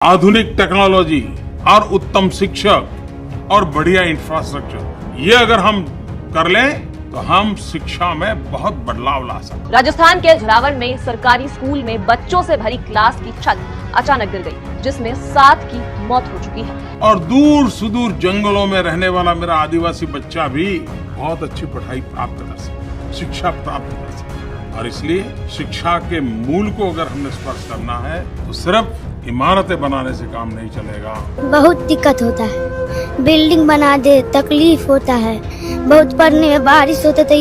आधुनिक टेक्नोलॉजी और उत्तम शिक्षक और बढ़िया इंफ्रास्ट्रक्चर, ये अगर हम कर लें तो हम शिक्षा में बहुत बदलाव ला सकते हैं। राजस्थान के झलावर में सरकारी स्कूल में बच्चों से भरी क्लास की छत अचानक गिर गई, जिसमें 7 की मौत हो चुकी है। और दूर सुदूर जंगलों में रहने वाला मेरा आदिवासी बच्चा भी बहुत अच्छी पढ़ाई प्राप्त कर सके, शिक्षा प्राप्त कर सके। और इसलिए शिक्षा के मूल को अगर हमने स्पर्श करना है तो सिर्फ इमारतें बनाने से काम नहीं चलेगा। बहुत दिक्कत होता है, बिल्डिंग बना दे तकलीफ होता है। बहुत पढ़ने में बारिश होता है तो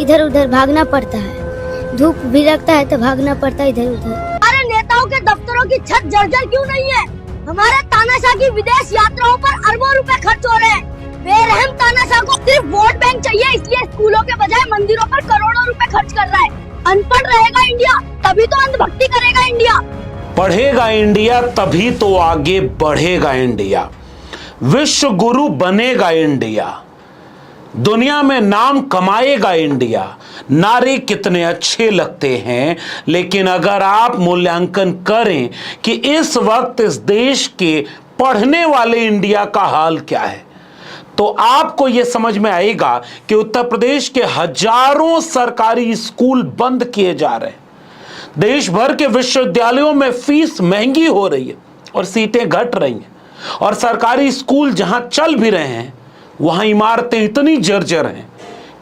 इधर उधर भागना पड़ता है। धूप भी लगता है तो भागना पड़ता है इधर उधर। हमारे नेताओं के दफ्तरों की छत जर्जर क्यों नहीं है? हमारे तानाशाह की विदेश यात्राओं पर अरबों रुपए खर्च हो रहे हैं। बेरहम तानाशाह को सिर्फ वोट बैंक चाहिए, इसलिए स्कूलों के बजाय मंदिरों पर करोड़ों रुपए खर्च कर रहा है। अनपढ़ रहेगा इंडिया तभी तो अंधभक्ति करेगा इंडिया। पढ़ेगा इंडिया तभी तो आगे बढ़ेगा इंडिया, विश्व गुरु बनेगा इंडिया, दुनिया में नाम कमाएगा इंडिया। नारे कितने अच्छे लगते हैं, लेकिन अगर आप मूल्यांकन करें कि इस वक्त इस देश के पढ़ने वाले इंडिया का हाल क्या है, तो आपको यह समझ में आएगा कि उत्तर प्रदेश के हजारों सरकारी स्कूल बंद किए जा रहे हैं। देश भर के विश्वविद्यालयों में फीस महंगी हो रही है और सीटें घट रही हैं, और सरकारी स्कूल जहां चल भी रहे हैं वहां इमारतें इतनी जर्जर हैं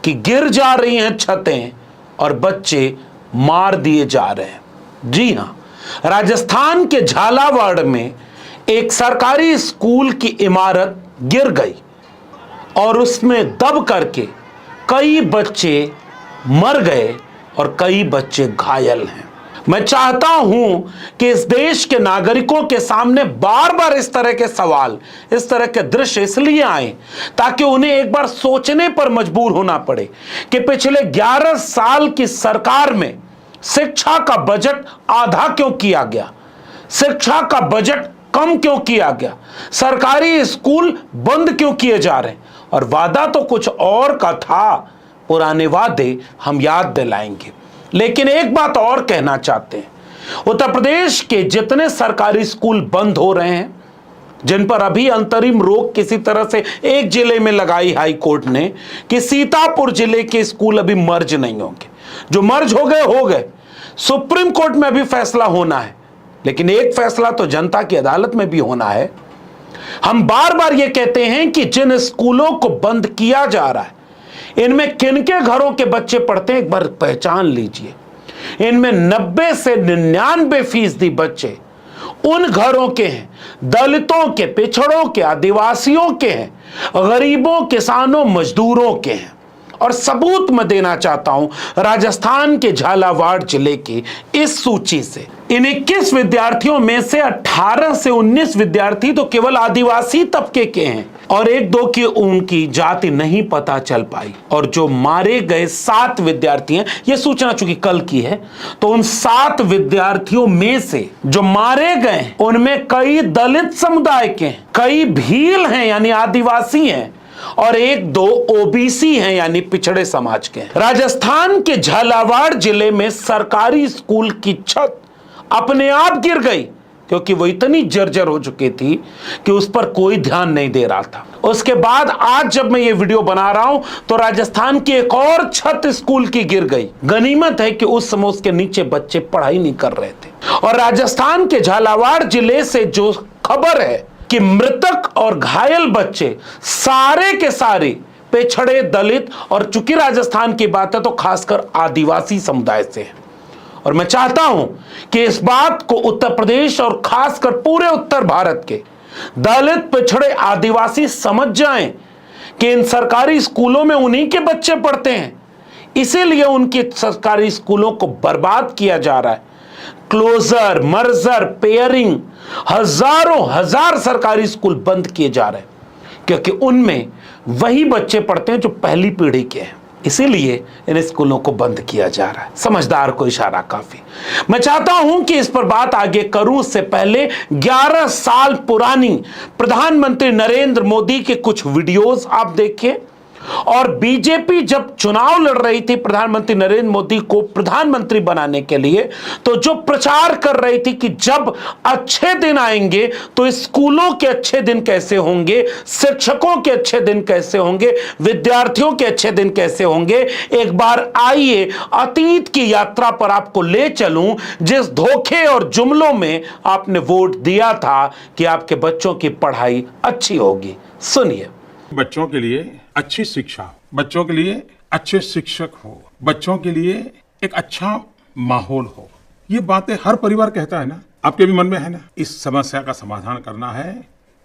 कि गिर जा रही हैं छतें और बच्चे मार दिए जा रहे हैं। जी हां, राजस्थान के झालावाड़ में एक सरकारी स्कूल की इमारत गिर गई और उसमें दब करके कई बच्चे मर गए और कई बच्चे घायल हैं। मैं चाहता हूं कि इस देश के नागरिकों के सामने बार बार इस तरह के सवाल, इस तरह के दृश्य इसलिए आए ताकि उन्हें एक बार सोचने पर मजबूर होना पड़े कि पिछले 11 साल की सरकार में शिक्षा का बजट आधा क्यों किया गया, शिक्षा का बजट कम क्यों किया गया, सरकारी स्कूल बंद क्यों किए जा रहे हैं। और वादा तो कुछ और का था, पुराने वादे हम याद दिलाएंगे। लेकिन एक बात और कहना चाहते हैं, उत्तर प्रदेश के जितने सरकारी स्कूल बंद हो रहे हैं, जिन पर अभी अंतरिम रोक किसी तरह से एक जिले में लगाई हाई कोर्ट ने कि सीतापुर जिले के स्कूल अभी मर्ज नहीं होंगे, जो मर्ज हो गए। सुप्रीम कोर्ट में अभी फैसला होना है, लेकिन एक फैसला तो जनता की अदालत में भी होना है। हम बार बार ये कहते हैं कि जिन स्कूलों को बंद किया जा रहा है, इनमें किनके घरों के बच्चे पढ़ते हैं एक बार पहचान लीजिए। इनमें 90 से 99% बच्चे उन घरों के हैं, दलितों के, पिछड़ों के, आदिवासियों के हैं, गरीबों, किसानों, मजदूरों के हैं। और सबूत मैं देना चाहता हूं राजस्थान के झालावाड़ जिले की इस सूची से। इन 21 विद्यार्थियों में से 18 से 19 विद्यार्थी तो केवल आदिवासी तबके के हैं और 1-2 की उनकी जाति नहीं पता चल पाई। और जो मारे गए 7 विद्यार्थी हैं, यह सूचना चूंकि कल की है, तो उन 7 विद्यार्थियों में से जो मारे गए उनमें कई दलित समुदाय के हैं, कई भील हैं यानी आदिवासी हैं, और 1-2 ओबीसी हैं यानी पिछड़े समाज के। राजस्थान के झालावाड़ जिले में सरकारी स्कूल की छत अपने आप गिर गई क्योंकि वो इतनी जर्जर हो चुकी थी कि उस पर कोई ध्यान नहीं दे रहा था। उसके बाद आज जब मैं ये वीडियो बना रहा हूं तो राजस्थान की एक और छत स्कूल की गिर गई। गनीमत है कि उस समय उसके नीचे बच्चे पढ़ाई नहीं कर रहे थे। और राजस्थान के झालावाड़ जिले से जो खबर है कि मृतक और घायल बच्चे सारे के सारे पिछड़े, दलित, और चूंकि राजस्थान की बात है तो खासकर आदिवासी समुदाय से है। और मैं चाहता हूं कि इस बात को उत्तर प्रदेश और खासकर पूरे उत्तर भारत के दलित, पिछड़े, आदिवासी समझ जाएं कि इन सरकारी स्कूलों में उन्हीं के बच्चे पढ़ते हैं, इसीलिए उनकी सरकारी स्कूलों को बर्बाद किया जा रहा है। क्लोजर, मर्जर, पेयरिंग, हजार सरकारी स्कूल बंद किए जा रहे हैं क्योंकि उनमें वही बच्चे पढ़ते हैं जो पहली पीढ़ी के हैं, इसीलिए इन स्कूलों को बंद किया जा रहा है। समझदार को इशारा काफी। मैं चाहता हूं कि इस पर बात आगे करूं, उससे पहले 11 साल पुरानी प्रधानमंत्री नरेंद्र मोदी के कुछ वीडियोस आप देखिए और बीजेपी जब चुनाव लड़ रही थी प्रधानमंत्री नरेंद्र मोदी को प्रधानमंत्री बनाने के लिए, तो जो प्रचार कर रही थी कि जब अच्छे दिन आएंगे तो स्कूलों के अच्छे दिन कैसे होंगे, शिक्षकों के अच्छे दिन कैसे होंगे, विद्यार्थियों के अच्छे दिन कैसे होंगे, एक बार आइए अतीत की यात्रा पर आपको ले चलूं, जिस धोखे और जुमलों में आपने वोट दिया था कि आपके बच्चों की पढ़ाई अच्छी होगी। सुनिए। बच्चों के लिए अच्छी शिक्षा, बच्चों के लिए अच्छे शिक्षक हो, बच्चों के लिए एक अच्छा माहौल हो, ये बातें हर परिवार कहता है ना, आपके भी मन में है ना। इस समस्या का समाधान करना है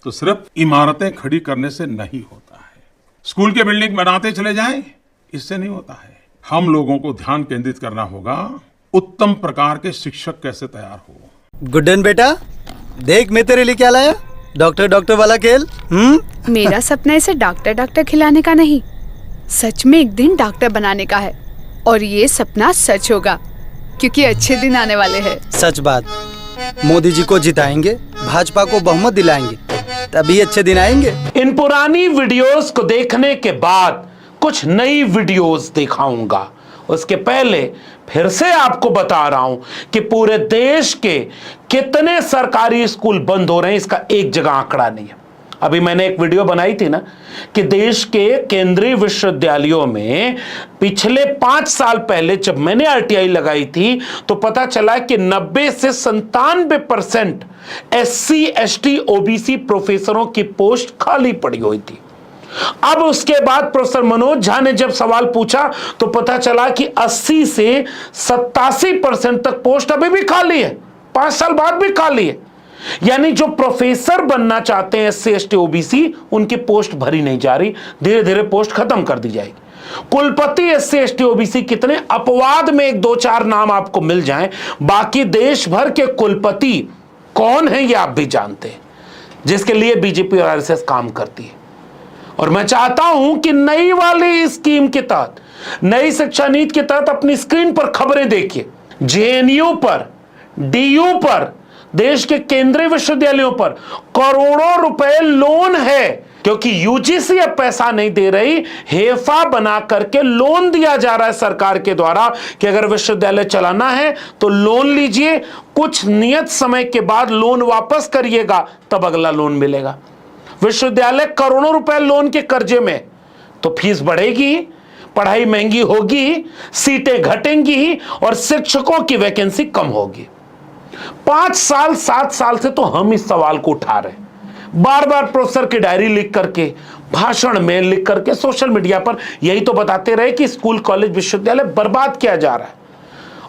तो सिर्फ इमारतें खड़ी करने से नहीं होता है, स्कूल के बिल्डिंग बनाते चले जाएं, इससे नहीं होता है। हम लोगों को ध्यान केंद्रित करना होगा उत्तम प्रकार के शिक्षक कैसे तैयार हो। गुड्डन बेटा, देख मैं तेरे लिए क्या लाया, डॉक्टर वाला खेल। मेरा सपना इसे डॉक्टर खिलाने का नहीं, सच में एक दिन डॉक्टर बनाने का है। और ये सपना सच होगा क्योंकि अच्छे दिन आने वाले हैं। सच बात, मोदी जी को जिताएंगे, भाजपा को बहुमत दिलाएंगे, तभी अच्छे दिन आएंगे। इन पुरानी वीडियोस को देखने के बाद कुछ नई वीडियोस दिखाऊंगा। उसके पहले फिर से आपको बता रहा हूं कि पूरे देश के कितने सरकारी स्कूल बंद हो रहे हैं, इसका एक जगह आंकड़ा नहीं है। अभी मैंने एक वीडियो बनाई थी ना कि देश के केंद्रीय विश्वविद्यालयों में पिछले 5 साल पहले जब मैंने आरटीआई लगाई थी तो पता चला कि 90 से 97% SC ST OBC प्रोफेसरों की पोस्ट खाली पड़ी हुई थी। अब उसके बाद प्रोफेसर मनोज झा ने जब सवाल पूछा तो पता चला कि 80 से 87% तक पोस्ट अभी भी खाली है, 5 साल बाद भी खाली है। यानी जो प्रोफेसर बनना चाहते हैं SC ST OBC, उनकी पोस्ट भरी नहीं जा रही, धीरे धीरे पोस्ट खत्म कर दी जाएगी। कुलपति SC ST OBC कितने, अपवाद में 1-2-4 नाम आपको मिल जाएं, बाकी देश भर के कुलपति कौन है ये आप भी जानते हैं, जिसके लिए बीजेपी और RSS काम करती है। और मैं चाहता हूं कि नई वाली स्कीम के तहत, नई शिक्षा नीति के तहत अपनी स्क्रीन पर खबरें देखिए। JNU पर, DU पर, देश के केंद्रीय विश्वविद्यालयों पर करोड़ों रुपए लोन है, क्योंकि UGC अब पैसा नहीं दे रही, हेफा बना करके लोन दिया जा रहा है सरकार के द्वारा कि अगर विश्वविद्यालय चलाना है तो लोन लीजिए, कुछ नियत समय के बाद लोन वापस करिएगा, तब अगला लोन मिलेगा। विश्वविद्यालय करोड़ों रुपए लोन के कर्जे में, तो फीस बढ़ेगी, पढ़ाई महंगी होगी, सीटें घटेंगी और शिक्षकों की वैकेंसी कम होगी। 5 साल 7 साल से तो हम इस सवाल को उठा रहे हैं, बार बार प्रोफेसर की डायरी लिख करके, भाषण में लिख करके, सोशल मीडिया पर यही तो बताते रहे कि स्कूल कॉलेज विश्वविद्यालय बर्बाद किया जा रहा है।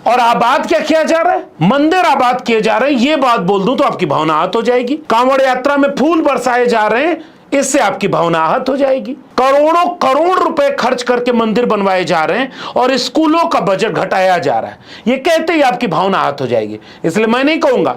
और आबाद क्या किया जा रहा है, मंदिर आबाद किए जा रहे हैं। ये बात बोल दूं तो आपकी भावना आहत हो जाएगी। कांवड़ यात्रा में फूल बरसाए जा रहे हैं, इससे आपकी भावना आहत हो जाएगी। करोड़ों करोड़ रुपए खर्च करके मंदिर बनवाए जा रहे हैं और स्कूलों का बजट घटाया जा रहा है, ये कहते ही आपकी भावना आहत हो जाएगी। इसलिए मैं नहीं कहूंगा।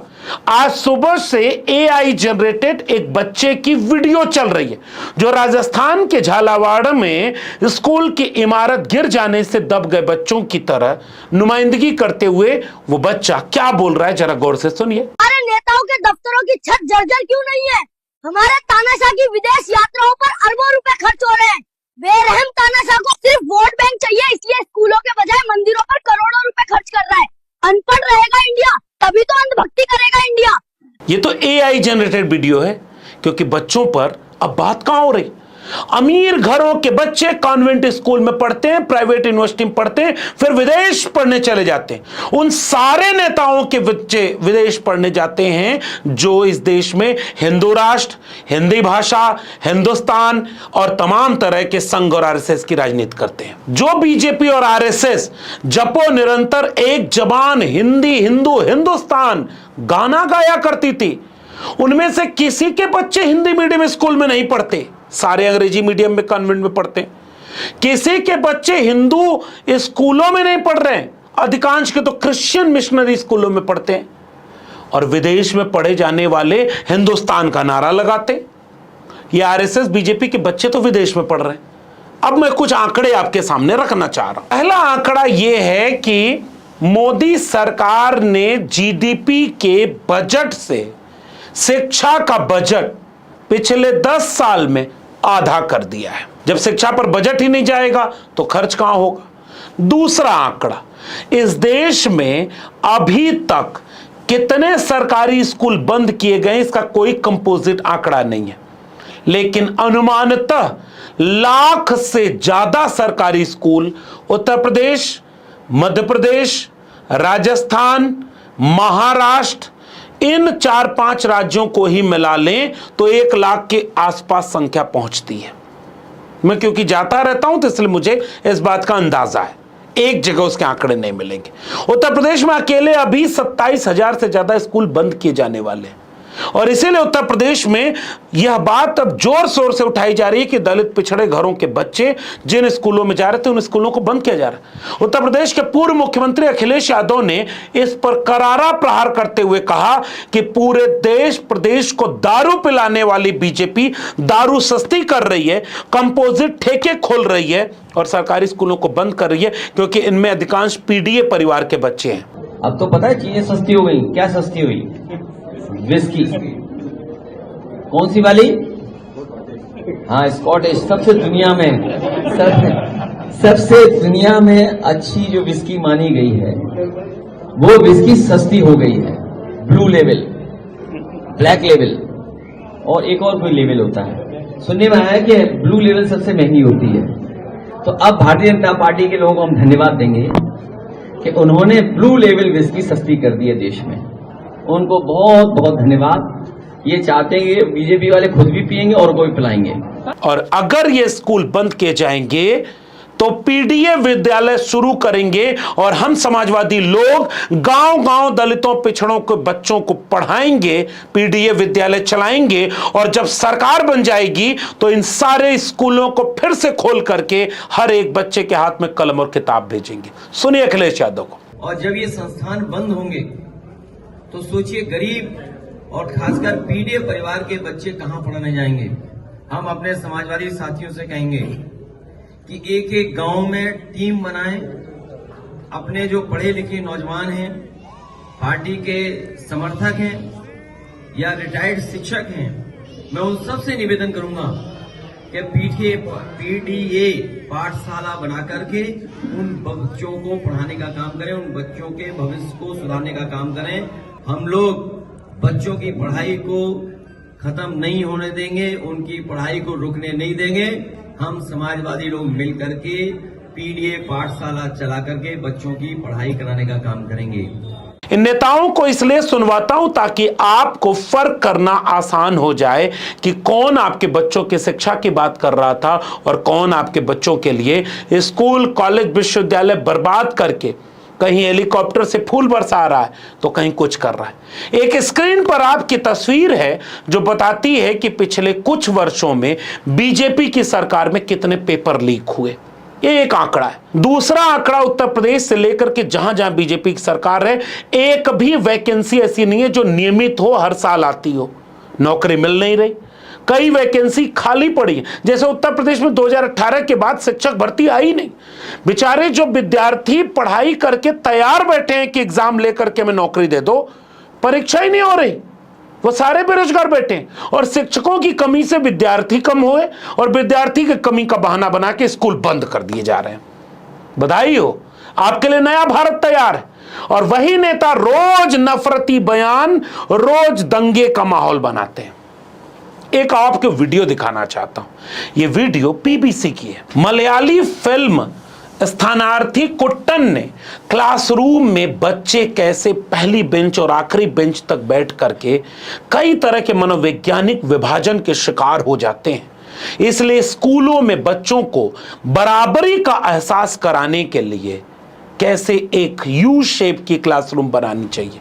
आज सुबह से AI जनरेटेड एक बच्चे की वीडियो चल रही है जो राजस्थान के झालावाड़ में स्कूल की इमारत गिर जाने से दब गए बच्चों की तरह नुमाइंदगी करते हुए वो बच्चा क्या बोल रहा है, जरा गौर से सुनिए। हमारे नेताओं के दफ्तरों की छत जर्जर क्यों नहीं है? हमारे तानाशाह की विदेश यात्राओं पर अरबों रुपए खर्च हो रहे हैं। बेरहम तानाशाह को सिर्फ वोट बैंक चाहिए, इसलिए स्कूलों के बजाय मंदिरों पर करोड़ों रुपए खर्च कर रहा है। अनपढ़ रहेगा इंडिया, तभी तो अंधभक्ति करेगा इंडिया। ये तो AI जनरेटेड वीडियो है, क्योंकि बच्चों पर अब बात कहां हो रही। अमीर घरों के बच्चे कॉन्वेंट स्कूल में पढ़ते हैं, प्राइवेट यूनिवर्सिटी में पढ़ते हैं, फिर विदेश पढ़ने चले जाते हैं। उन सारे नेताओं के बच्चे विदेश पढ़ने जाते हैं जो इस देश में हिंदू राष्ट्र, हिंदी भाषा, हिंदुस्तान और तमाम तरह के संघ और RSS की राजनीति करते हैं। जो बीजेपी और RSS जपो निरंतर एक जबान हिंदी, हिंदू, हिंदुस्तान गाना गाया करती थी, उनमें से किसी के बच्चे हिंदी मीडियम स्कूल में नहीं पढ़ते, सारे अंग्रेजी मीडियम में कॉन्वेंट में पढ़ते हैं। किसी के बच्चे हिंदू स्कूलों में नहीं पढ़ रहे हैं, अधिकांश के तो क्रिश्चियन मिशनरी स्कूलों में पढ़ते हैं। और विदेश में पढ़े जाने वाले हिंदुस्तान का नारा लगाते। ये RSS बीजेपी के बच्चे तो विदेश में पढ़ रहे हैं। अब मैं कुछ आंकड़े आपके सामने रखना चाह रहा हूं। पहला आंकड़ा यह है कि मोदी सरकार ने GDP के बजट से शिक्षा का बजट पिछले 10 साल में आधा कर दिया है। जब शिक्षा पर बजट ही नहीं जाएगा तो खर्च कहां होगा? दूसरा आंकड़ा, इस देश में अभी तक कितने सरकारी स्कूल बंद किए गए इसका कोई कंपोजिट आंकड़ा नहीं है, लेकिन अनुमानतः लाख से ज्यादा सरकारी स्कूल उत्तर प्रदेश, मध्य प्रदेश, राजस्थान, महाराष्ट्र, इन 4-5 राज्यों को ही मिला लें तो 1 लाख के आसपास संख्या पहुंचती है। मैं क्योंकि जाता रहता हूं तो इसलिए मुझे इस बात का अंदाजा है, एक जगह उसके आंकड़े नहीं मिलेंगे। उत्तर प्रदेश में अकेले अभी 27,000 से ज्यादा स्कूल बंद किए जाने वाले हैं और इसीलिए उत्तर प्रदेश में यह बात अब जोर शोर से उठाई जा रही है कि दलित पिछड़े घरों के बच्चे जिन स्कूलों में जा रहे थे उन स्कूलों को बंद किया जा रहा है। उत्तर प्रदेश के पूर्व मुख्यमंत्री अखिलेश यादव ने इस पर करारा प्रहार करते हुए कहा कि पूरे देश प्रदेश को दारू पिलाने वाली बीजेपी दारू सस्ती कर रही है, कंपोजिट ठेके खोल रही है और सरकारी स्कूलों को बंद कर रही है क्योंकि इनमें अधिकांश पीडीए परिवार के बच्चे हैं। अब तो पता है चीजें सस्ती हो गई। क्या सस्ती हुई? विस्की। कौन सी वाली? हाँ, स्कॉटिश। सबसे दुनिया में अच्छी जो विस्की मानी गई है वो विस्की सस्ती हो गई है। ब्लू लेवल, ब्लैक लेवल और एक और कोई लेवल होता है। सुनने में आया कि ब्लू लेवल सबसे महंगी होती है। तो अब भारतीय जनता पार्टी के लोगों को हम धन्यवाद देंगे कि उन्होंने ब्लू लेवल विस्की सस्ती कर दी है देश में। उनको बहुत बहुत धन्यवाद। ये चाहते हैं कि बीजेपी वाले खुद भी पिएंगे और को भी पिलाएंगे। और अगर ये स्कूल बंद किए जाएंगे तो पीडीए विद्यालय शुरू करेंगे और हम समाजवादी लोग गांव-गांव दलितों पिछड़ों के बच्चों को पढ़ाएंगे, पीडीए विद्यालय चलाएंगे और जब सरकार बन जाएगी तो इन सारे स्कूलों को फिर से खोल करके हर एक बच्चे के हाथ में कलम और किताब भेजेंगे। सुनिए अखिलेश यादव को। और जब ये संस्थान बंद होंगे तो सोचिए गरीब और खासकर पीडीए परिवार के बच्चे कहां पढ़ने जाएंगे। हम अपने समाजवादी साथियों से कहेंगे कि एक एक गांव में टीम बनाएं। अपने जो पढ़े लिखे नौजवान हैं, पार्टी के समर्थक हैं या रिटायर्ड शिक्षक हैं, मैं उन सब से निवेदन करूंगा कि पीडीए पाठशाला बना करके उन बच्चों को पढ़ाने का काम करें, उन बच्चों के भविष्य को सुधारने का काम करें। हम लोग बच्चों की पढ़ाई को खत्म नहीं होने देंगे, उनकी पढ़ाई को रुकने नहीं देंगे। हम समाजवादी लोग मिल करके पीडीए पाठशाला चला करके बच्चों की पढ़ाई कराने का काम करेंगे। इन नेताओं को इसलिए सुनवाता हूं ताकि आपको फर्क करना आसान हो जाए कि कौन आपके बच्चों की शिक्षा की बात कर रहा था और कौन आपके बच्चों के लिए स्कूल, कॉलेज, विश्वविद्यालय बर्बाद करके कहीं हेलीकॉप्टर से फूल बरसा रहा है तो कहीं कुछ कर रहा है। एक स्क्रीन पर आपकी तस्वीर है जो बताती है कि पिछले कुछ वर्षों में बीजेपी की सरकार में कितने पेपर लीक हुए। ये एक आंकड़ा है। दूसरा आंकड़ा, उत्तर प्रदेश से लेकर के जहां जहां बीजेपी की सरकार है, एक भी वैकेंसी ऐसी नहीं है जो नियमित हो, हर साल आती हो। नौकरी मिल नहीं रही, कई वैकेंसी खाली पड़ी है। जैसे उत्तर प्रदेश में 2018 के बाद शिक्षक भर्ती आई नहीं। बेचारे जो विद्यार्थी पढ़ाई करके तैयार बैठे हैं कि एग्जाम लेकर के हमें नौकरी दे दो, परीक्षा ही नहीं हो रही, वो सारे बेरोजगार बैठे हैं। और शिक्षकों की कमी से विद्यार्थी कम हुए और विद्यार्थी की कमी का बहाना बना के स्कूल बंद कर दिए जा रहे हैं। बधाई हो, आपके लिए नया भारत तैयार है। और वही नेता रोज नफरती बयान, रोज दंगे का माहौल बनाते हैं। एक आपको वीडियो दिखाना चाहता हूं। यह वीडियो पीबीसी की है। मलयाली फिल्म स्थानार्थी कुट्टन ने क्लासरूम में बच्चे कैसे पहली बेंच और आखिरी बेंच तक बैठ करके कई तरह के मनोवैज्ञानिक विभाजन के शिकार हो जाते हैं। इसलिए स्कूलों में बच्चों को बराबरी का एहसास कराने के लिए कैसे एक यू शेप की क्लासरूम बनानी चाहिए।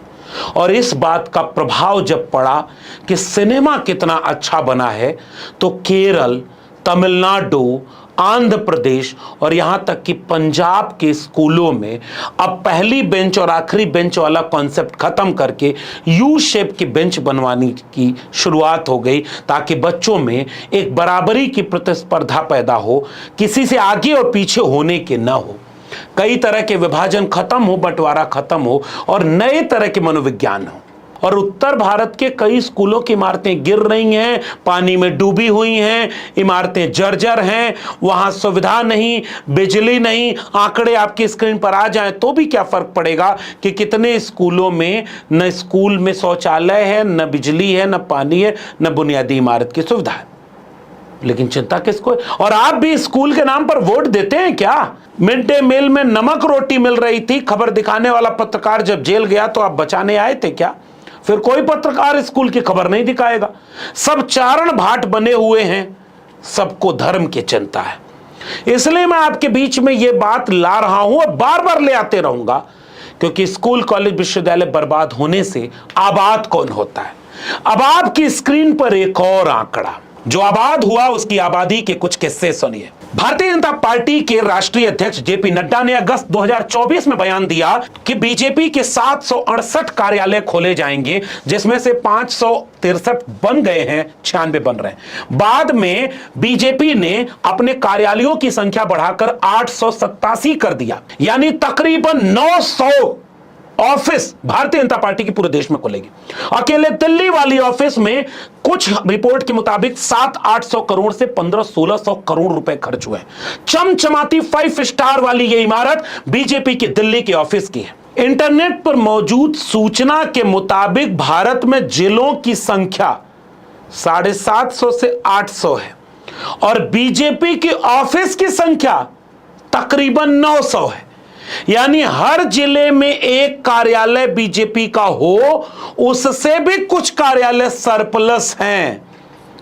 और इस बात का प्रभाव जब पड़ा कि सिनेमा कितना अच्छा बना है तो केरल, तमिलनाडु, आंध्र प्रदेश और यहां तक कि पंजाब के स्कूलों में अब पहली बेंच और आखिरी बेंच वाला कॉन्सेप्ट खत्म करके यू शेप की बेंच बनवाने की शुरुआत हो गई, ताकि बच्चों में एक बराबरी की प्रतिस्पर्धा पैदा हो, किसी से आगे और पीछे होने के न हो, कई तरह के विभाजन खत्म हो, बंटवारा खत्म हो और नए तरह के मनोविज्ञान हो। और उत्तर भारत के कई स्कूलों की इमारतें गिर रही हैं, पानी में डूबी हुई हैं, इमारतें जर्जर हैं, वहां सुविधा नहीं, बिजली नहीं। आंकड़े आपकी स्क्रीन पर आ जाएं तो भी क्या फर्क पड़ेगा कि कितने स्कूलों में न स्कूल में शौचालय है, न बिजली है, न पानी है, न बुनियादी इमारत की सुविधा है। लेकिन चिंता किसको है? और आप भी स्कूल के नाम पर वोट देते हैं क्या? मिड डे मील में नमक रोटी मिल रही थी, खबर दिखाने वाला पत्रकार जब जेल गया तो आप बचाने आए थे क्या? फिर कोई पत्रकार स्कूल की खबर नहीं दिखाएगा। सब चारण भाट बने हुए हैं, सबको धर्म की चिंता है। इसलिए मैं आपके बीच में यह बात ला रहा हूं और बार बार ले आते रहूंगा, क्योंकि स्कूल, कॉलेज, विश्वविद्यालय बर्बाद होने से आबाद कौन होता है? अब आपकी स्क्रीन पर एक और आंकड़ा, जो आबाद हुआ उसकी आबादी के कुछ किस्से सुनिए। भारतीय जनता पार्टी के राष्ट्रीय अध्यक्ष जेपी नड्डा ने अगस्त 2024 में बयान दिया कि बीजेपी के 768 कार्यालय खोले जाएंगे, जिसमें से 563 बन गए हैं, 96 बन रहे हैं। बाद में बीजेपी ने अपने कार्यालयों की संख्या बढ़ाकर 887 कर दिया, यानी तकरीबन 900 ऑफिस भारतीय जनता पार्टी की पूरे देश में खुलेगी। अकेले दिल्ली वाली ऑफिस में कुछ रिपोर्ट के मुताबिक 700-800 करोड़ से 1500-1600 करोड़ रुपए खर्च हुए। चमचमाती 5 स्टार वाली यह इमारत बीजेपी की दिल्ली के ऑफिस की है। इंटरनेट पर मौजूद सूचना के मुताबिक भारत में जिलों की संख्या 750 से 800 है और बीजेपी की ऑफिस की संख्या तकरीबन 900 है। यानी हर जिले में एक कार्यालय बीजेपी का हो, उससे भी कुछ कार्यालय सरप्लस हैं।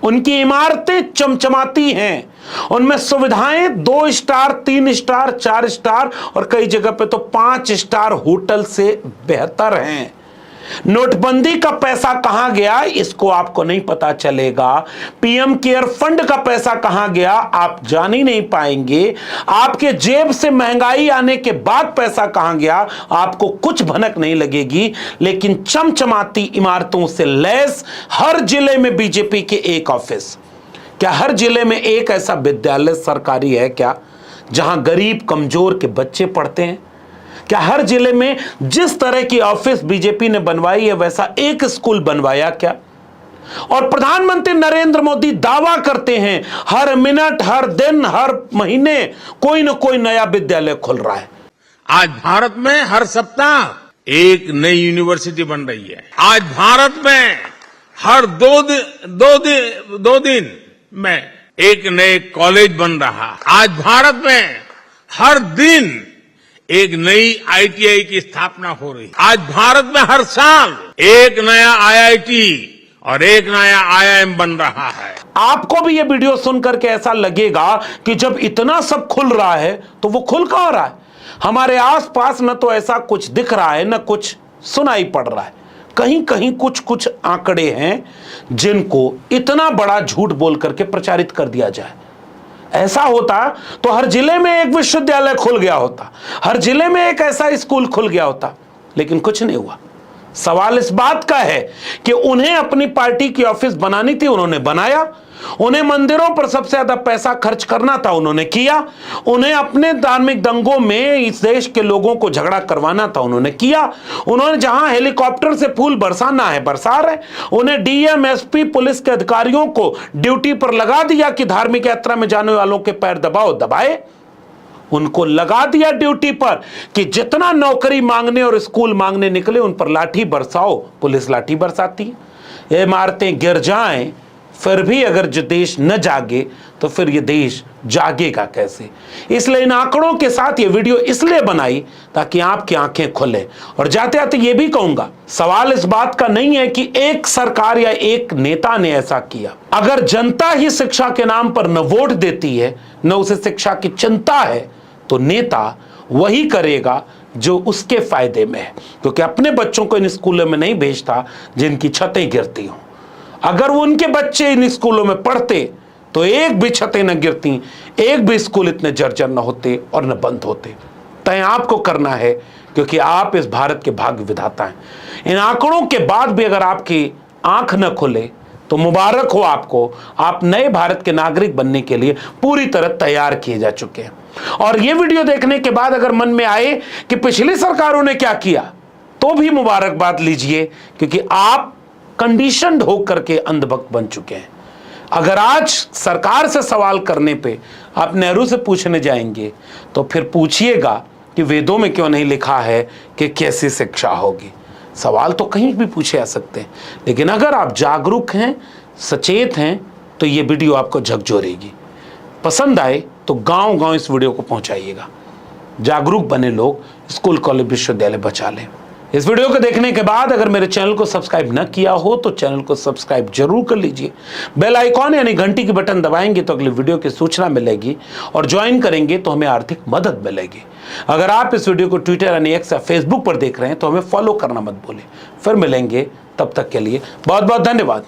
उनकी इमारतें चमचमाती हैं, उनमें सुविधाएं 2 स्टार, 3 स्टार, 4 स्टार और कई जगह पे तो 5 स्टार होटल से बेहतर हैं। नोटबंदी का पैसा कहां गया इसको आपको नहीं पता चलेगा। पीएम केयर फंड का पैसा कहां गया आप जान ही नहीं पाएंगे। आपके जेब से महंगाई आने के बाद पैसा कहां गया आपको कुछ भनक नहीं लगेगी। लेकिन चमचमाती इमारतों से लैस हर जिले में बीजेपी के एक ऑफिस। क्या हर जिले में एक ऐसा विद्यालय सरकारी है क्या जहां गरीब कमजोर के बच्चे पढ़ते हैं? क्या हर जिले में जिस तरह की ऑफिस बीजेपी ने बनवाई है वैसा एक स्कूल बनवाया क्या? और प्रधानमंत्री नरेंद्र मोदी दावा करते हैं हर मिनट, हर दिन, हर महीने कोई न कोई नया विद्यालय खुल रहा है। आज भारत में हर सप्ताह एक नई यूनिवर्सिटी बन रही है। आज भारत में हर दो दिन में एक नए कॉलेज बन रहा। आज भारत में हर दिन एक नई आईटीआई की स्थापना हो रही। आज भारत में हर साल एक नया आईआईटी और एक नया आईआईएम बन रहा है। आपको भी ये वीडियो सुनकर के ऐसा लगेगा कि जब इतना सब खुल रहा है तो वो खुल कहां रहा है? हमारे आसपास न तो ऐसा कुछ दिख रहा है न कुछ सुनाई पड़ रहा है। कहीं कहीं कुछ आंकड़े हैं जिनको इतना बड़ा झूठ बोल करके प्रचारित कर दिया जाए। ऐसा होता तो हर जिले में एक विश्वविद्यालय खुल गया होता, हर जिले में एक ऐसा स्कूल खुल गया होता, लेकिन कुछ नहीं हुआ। सवाल इस बात का है कि उन्हें अपनी पार्टी की ऑफिस बनानी थी, उन्होंने बनाया। उन्हें मंदिरों पर सबसे ज्यादा पैसा खर्च करना था, उन्होंने किया। उन्हें अपने धार्मिक दंगों में इस देश के लोगों को झगड़ा करवाना था, उन्होंने किया। उन्होंने जहां हेलीकॉप्टर से फूल बरसाना है बरसा रहे। उन्हें डीएम, एसपी, पुलिस के अधिकारियों को ड्यूटी पर लगा दिया कि धार्मिक यात्रा में जाने वालों के पैर दबाओ, दबाए। उनको लगा दिया ड्यूटी पर कि जितना नौकरी मांगने और स्कूल मांगने निकले उन पर लाठी बरसाओ। पुलिस लाठी बरसाती, ये इमारतें गिर जाएं, फिर भी अगर जो देश न जागे तो फिर ये देश जागेगा कैसे? इसलिए इन आंकड़ों के साथ ये वीडियो इसलिए बनाई ताकि आपकी आंखें खुले। और जाते जाते ये भी कहूंगा, सवाल इस बात का नहीं है कि एक सरकार या एक नेता ने ऐसा किया। अगर जनता ही शिक्षा के नाम पर न वोट देती है न उसे शिक्षा की चिंता है तो नेता वही करेगा जो उसके फायदे में है, क्योंकि अपने बच्चों को इन स्कूलों में नहीं भेजता जिनकी छतें गिरती हों। अगर वो उनके बच्चे इन स्कूलों में पढ़ते तो एक भी छतें न गिरती, एक भी स्कूल इतने जर्जर न होते और न बंद होते। तय आपको करना है, क्योंकि आप इस भारत के भाग्य विधाता हैं। इन आंकड़ों के बाद भी अगर आपकी आंख न खुले तो मुबारक हो आपको, आप नए भारत के नागरिक बनने के लिए पूरी तरह तैयार किए जा चुके हैं। और ये वीडियो देखने के बाद अगर मन में आए कि पिछली सरकारों ने क्या किया, तो तो भी मुबारकबाद लीजिए, क्योंकि आप कंडीशनड होकर के अंधभक्त बन चुके हैं। अगर आज सरकार से सवाल करने पे आप नेहरू से पूछने जाएंगे तो फिर पूछिएगा कि वेदों में क्यों नहीं लिखा है कि कैसी शिक्षा होगी। सवाल तो कहीं भी पूछे आ सकते हैं, लेकिन अगर आप जागरूक हैं, सचेत हैं, तो ये वीडियो आपको झकझोरेगी। पसंद आए तो गांव-गांव इस वीडियो को पहुंचाइएगा। जागरूक बने लोग स्कूल, कॉलेज, विश्वविद्यालय बचा लें। इस वीडियो को देखने के बाद अगर मेरे चैनल को सब्सक्राइब न किया हो तो चैनल को सब्सक्राइब जरूर कर लीजिए। बेल आइकॉन यानी घंटी की बटन दबाएंगे तो अगली वीडियो की सूचना मिलेगी, और ज्वाइन करेंगे तो हमें आर्थिक मदद मिलेगी। अगर आप इस वीडियो को ट्विटर यानी एक्स या फेसबुक पर देख रहे हैं तो हमें फॉलो करना मत भूलें। फिर मिलेंगे, तब तक के लिए बहुत बहुत धन्यवाद।